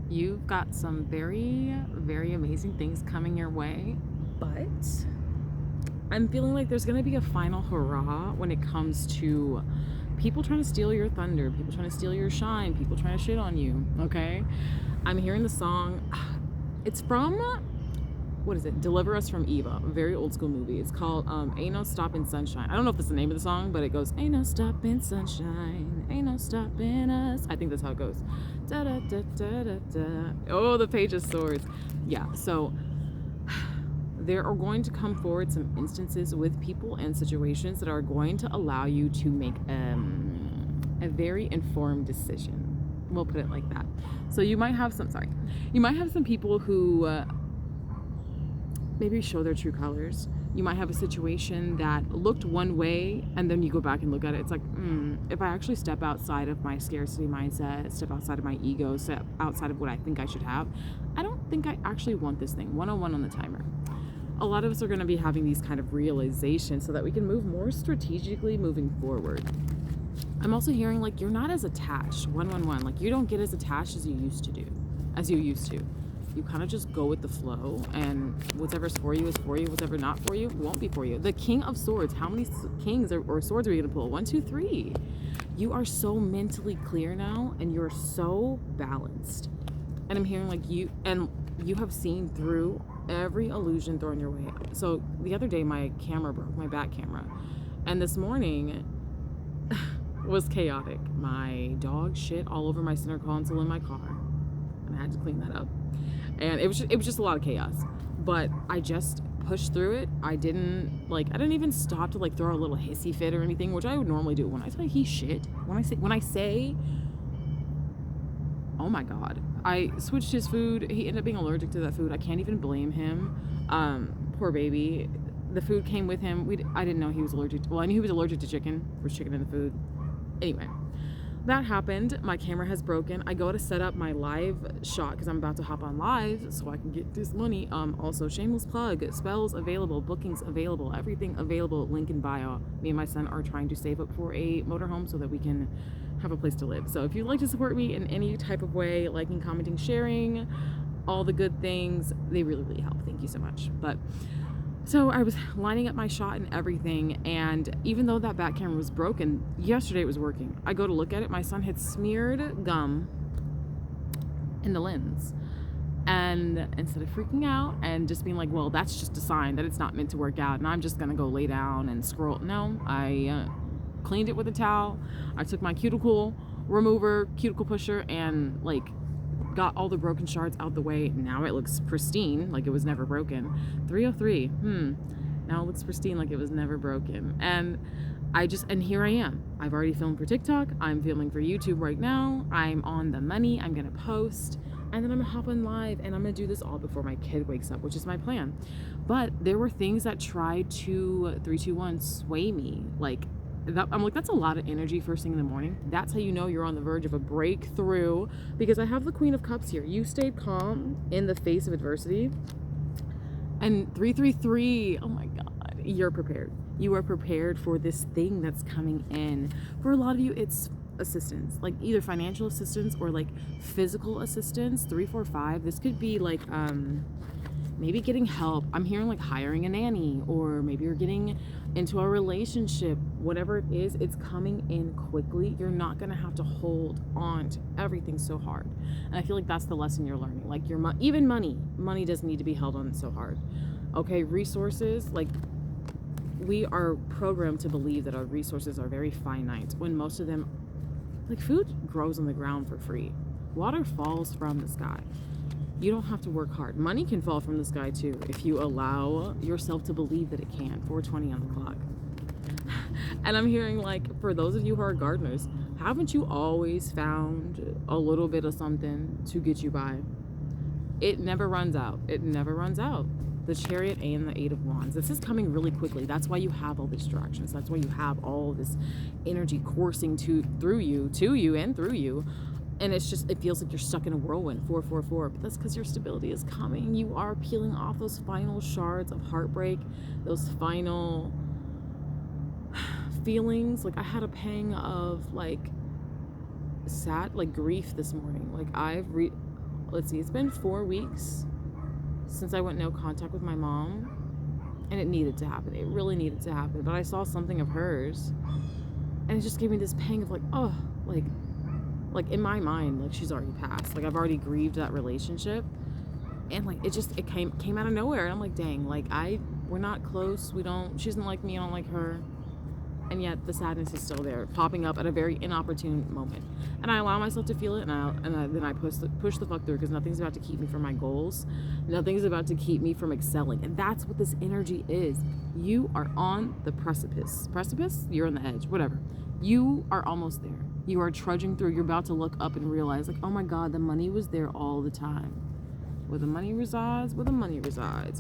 You've got some very, very amazing things coming your way, but I'm feeling like there's going to be a final hurrah when it comes to people trying to steal your thunder, people trying to steal your shine, people trying to shit on you, okay? I'm hearing the song. It's from, what is it? Deliver Us from Eva, a very old school movie. It's called Ain't No Stoppin' Sunshine. I don't know if that's the name of the song, but it goes, Ain't no stopping sunshine, ain't no stopping us. I think that's how it goes. Da da da da da da. Oh, the page of swords. Yeah, so there are going to come forward some instances with people and situations that are going to allow you to make a very informed decision. We'll put it like that. So you might have some people who maybe show their true colors. You might have a situation that looked one way, and then you go back and look at it. It's like, if I actually step outside of my scarcity mindset, step outside of my ego, step outside of what I think I should have, I don't think I actually want this thing. 101 on the timer. A lot of us are going to be having these kind of realizations so that we can move more strategically moving forward. I'm also hearing like you're not as attached. 111. Like you don't get as attached as you used to. You kind of just go with the flow, and whatever's for you is for you. Whatever not for you won't be for you. The King of Swords. How many kings or swords are you gonna pull? 1, 2, 3. You are so mentally clear now, and you're so balanced. And I'm hearing like you have seen through every illusion thrown your way. So the other day my camera broke, my back camera, and this morning was chaotic. My dog shit all over my center console in my car, and I had to clean that up. And it was just a lot of chaos. But I just pushed through it. I didn't even stop to like throw a little hissy fit or anything, which I would normally do. When I say he shit, when I say oh my god, I switched his food. He ended up being allergic to that food. I can't even blame him. Poor baby. The food came with him. I didn't know he was allergic to, well, I knew he was allergic to chicken. There was chicken in the food. Anyway, that happened. My camera has broken. I go to set up my live shot because I'm about to hop on live so I can get this money. Also, shameless plug, spells available, bookings available, everything available, link in bio. Me and my son are trying to save up for a motorhome so that we can have a place to live. So if you'd like to support me in any type of way, liking, commenting, sharing, all the good things, they really, really help. Thank you so much. But so I was lining up my shot and everything, and even though that back camera was broken, yesterday it was working. I go to look at it, my son had smeared gum in the lens. And instead of freaking out and just being like, well, that's just a sign that it's not meant to work out and I'm just gonna go lay down and scroll. No, I cleaned it with a towel. I took my cuticle remover, cuticle pusher, and like got all the broken shards out the way. Now it looks pristine, like it was never broken. 303. Now it looks pristine, like it was never broken. And here I am. I've already filmed for TikTok. I'm filming for YouTube right now. I'm on the money. I'm gonna post, and then I'm gonna hop on live, and I'm gonna do this all before my kid wakes up, which is my plan. But there were things that tried to 321 sway me, like that. I'm like, that's a lot of energy first thing in the morning. That's how you know you're on the verge of a breakthrough, because I have the Queen of Cups here. You stayed calm in the face of adversity. And 333, oh my god, you're prepared. You are prepared for this thing that's coming in. For a lot of you, it's assistance, like either financial assistance or like physical assistance. 345, this could be like maybe getting help. I'm hearing like hiring a nanny, or maybe you're getting into a relationship. Whatever it is, it's coming in quickly. You're not gonna have to hold on to everything so hard. And I feel like that's the lesson you're learning. Like even money doesn't need to be held on so hard. Okay, resources, like we are programmed to believe that our resources are very finite, when most of them, like food grows on the ground for free. Water falls from the sky. You don't have to work hard. Money can fall from the sky too, if you allow yourself to believe that it can. 420 on the clock. And I'm hearing like, for those of you who are gardeners, haven't you always found a little bit of something to get you by? It never runs out. It never runs out. The Chariot and the Eight of Wands. This is coming really quickly. That's why you have all these distractions. That's why you have all this energy coursing to you and through you. And it's just, it feels like you're stuck in a whirlwind. 444. But that's because your stability is coming. You are peeling off those final shards of heartbreak, those final feelings. Like I had a pang of like grief this morning. Like let's see, it's been 4 weeks since I went no contact with my mom, and it needed to happen. It really needed to happen. But I saw something of hers, and it just gave me this pang of like, oh, like in my mind, like she's already passed. Like I've already grieved that relationship, and like it came out of nowhere. And I'm like, dang, like we're not close. She doesn't like me. I don't like her. And yet the sadness is still there, popping up at a very inopportune moment. And I allow myself to feel it, and then I push the fuck through, because nothing's about to keep me from my goals. Nothing's about to keep me from excelling. And that's what this energy is. You are on the precipice. Precipice? You're on the edge. Whatever. You are almost there. You are trudging through. You're about to look up and realize, like, oh my God, the money was there all the time. Where the money resides,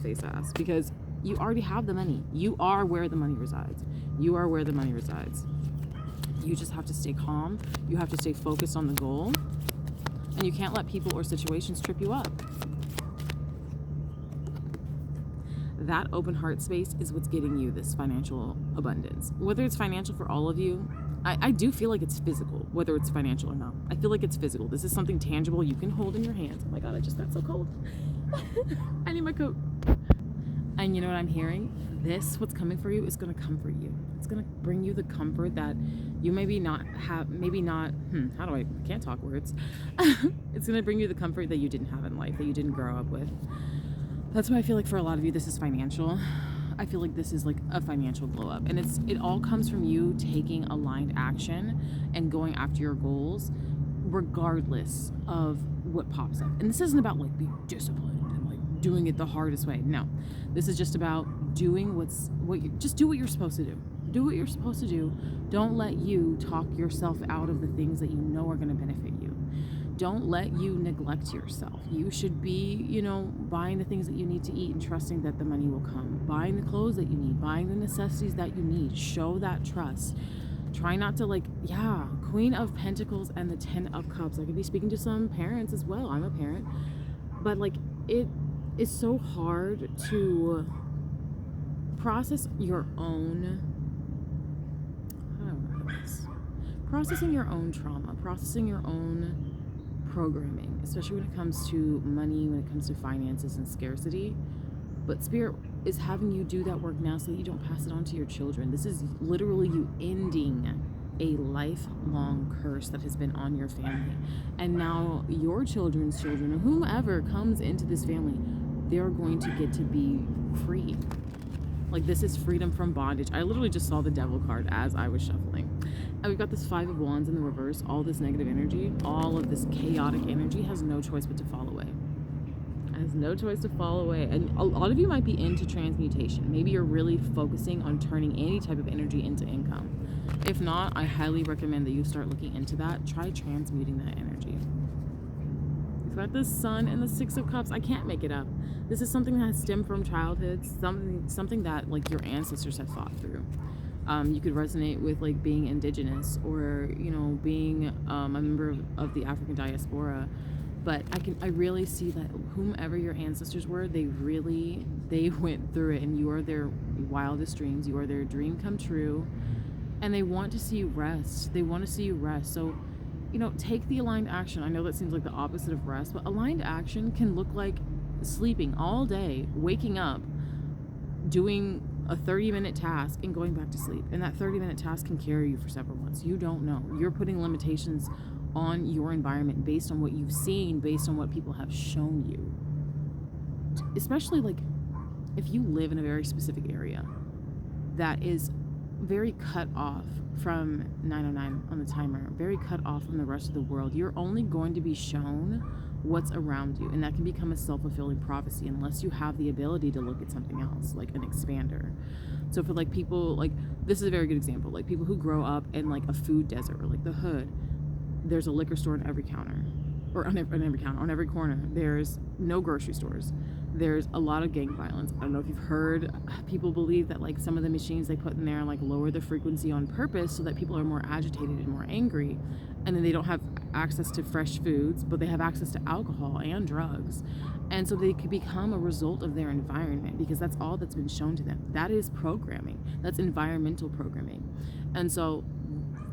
face ass. Because you already have the money. You are where the money resides. You are where the money resides. You just have to stay calm. You have to stay focused on the goal. And you can't let people or situations trip you up. That open heart space is what's getting you this financial abundance. Whether it's financial for all of you, I do feel like it's physical, whether it's financial or not. I feel like it's physical. This is something tangible you can hold in your hands. Oh my God, I just got so cold. I need my coat. And you know what I'm hearing? What's coming for you is going to comfort you. It's going to bring you the comfort that you I can't talk words. It's going to bring you the comfort that you didn't have in life, that you didn't grow up with. That's why I feel like for a lot of you, this is financial. I feel like this is like a financial glow up, and it all comes from you taking aligned action and going after your goals, regardless of what pops up. And this isn't about like being disciplined and like doing it the hardest way. No, this is just about doing just do what you're supposed to do. Do what you're supposed to do. Don't let you talk yourself out of the things that you know are going to benefit you. Don't let you neglect yourself. You should be, buying the things that you need to eat and trusting that the money will come. Buying the clothes that you need, buying the necessities that you need. Show that trust. Try not to Queen of Pentacles and the 10 of Cups. I could be speaking to some parents as well. I'm a parent. But it is so hard to process your own, processing your own trauma, processing your own programming, especially when it comes to money, when it comes to finances and scarcity. But Spirit is having you do that work now so that you don't pass it on to your children. This is literally you ending a lifelong curse that has been on your family. And now your children's children, or whomever comes into this family, they're going to get to be free. Like, this is freedom from bondage. I literally just saw the Devil card as I was shuffling. And we've got this 5 of Wands in the reverse. All this negative energy, all of this chaotic energy has no choice but to fall away. Has no choice to fall away. And a lot of you might be into transmutation. Maybe you're really focusing on turning any type of energy into income. If not, I highly recommend that you start looking into that. Try transmuting that energy. We've got the Sun and the 6 of Cups. I can't make it up. This is something that has stemmed from childhood, something that like your ancestors have fought through. You could resonate with like being indigenous, or being a member of the African diaspora. But I really see that whomever your ancestors were, they went through it, and you are their wildest dreams. You are their dream come true, and they want to see you rest. They want to see you rest. So, take the aligned action. I know that seems like the opposite of rest, but aligned action can look like sleeping all day, waking up, doing a 30-minute task and going back to sleep. And that 30-minute task can carry you for several months. You don't know. You're putting limitations on your environment based on what you've seen, based on what people have shown you. Especially like if you live in a very specific area that is very cut off from 909 on the timer, very cut off from the rest of the world, you're only going to be shown what's around you, and that can become a self-fulfilling prophecy unless you have the ability to look at something else, like an expander. So for like people, like this is a very good example, like people who grow up in like a food desert or like the hood, there's a liquor store on every counter, or on every corner. There's no grocery stores. There's a lot of gang violence. I don't know if you've heard, people believe that like some of the machines they put in there like lower the frequency on purpose so that people are more agitated and more angry, and then they don't have access to fresh foods, but they have access to alcohol and drugs, and so they could become a result of their environment, because that's all that's been shown to them. That is programming. That's environmental programming. And so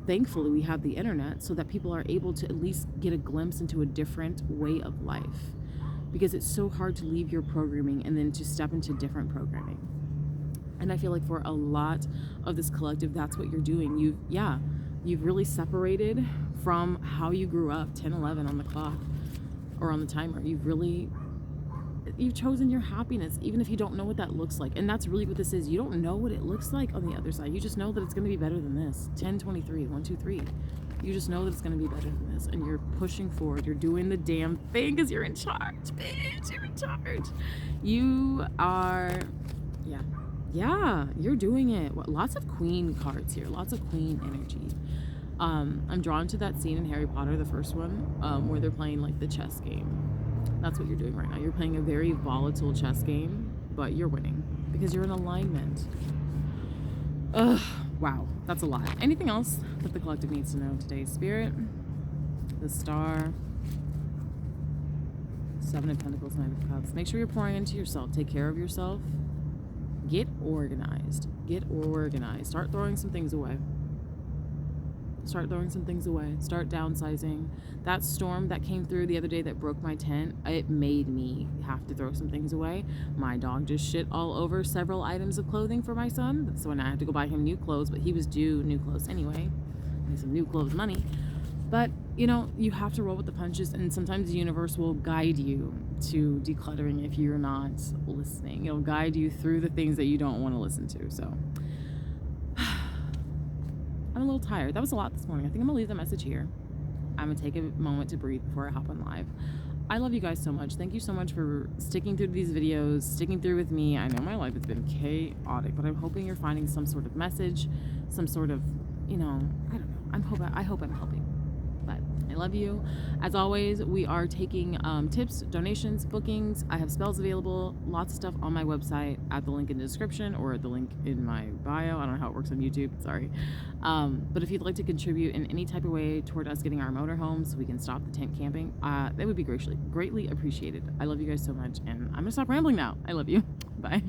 thankfully we have the internet so that people are able to at least get a glimpse into a different way of life, because it's so hard to leave your programming and then to step into different programming. And I feel like for a lot of this collective, that's what you're doing. You've really separated from how you grew up, 10, 11 on the clock or on the timer. You've chosen your happiness, even if you don't know what that looks like. And that's really what this is. You don't know what it looks like on the other side. You just know that it's going to be better than this. 10, 23, 1, 2, 3. You just know that it's going to be better than this. And you're pushing forward. You're doing the damn thing because you're in charge, bitch. You're in charge. You are, yeah, you're doing it. Lots of queen cards here. Lots of queen energy. I'm drawn to that scene in Harry Potter, the first one, where they're playing like the chess game. That's what you're doing right now. You're playing a very volatile chess game, but you're winning because you're in alignment. Ugh, wow, that's a lot. Anything else that the collective needs to know today? Spirit, the Star, 7 of Pentacles, 9 of Cups. Make sure you're pouring into yourself. Take care of yourself. Get organized. Get organized. Start throwing some things away. Start throwing some things away. Start downsizing. That storm that came through the other day that broke my tent, it made me have to throw some things away. My dog just shit all over several items of clothing for my son, so I had to go buy him new clothes, but he was due new clothes anyway. I need some new clothes money. But, you know, you have to roll with the punches, and sometimes the universe will guide you to decluttering if you're not listening. It'll guide you through the things that you don't want to listen to, so... I'm a little tired. That was a lot this morning. I think I'm gonna leave the message here. I'm gonna take a moment to breathe before I hop on live. I love you guys so much. Thank you so much for sticking through these videos, sticking through with me. I know my life has been chaotic, but I'm hoping you're finding some sort of message, some sort of, you know, I don't know. I hope I'm helping. But I love you. As always, we are taking tips, donations, bookings. I have spells available, lots of stuff on my website at the link in the description or at the link in my bio. I don't know how it works on YouTube, sorry. But if you'd like to contribute in any type of way toward us getting our motorhome so we can stop the tent camping, that would be greatly appreciated. I love you guys so much, and I'm gonna stop rambling now. I love you. Bye.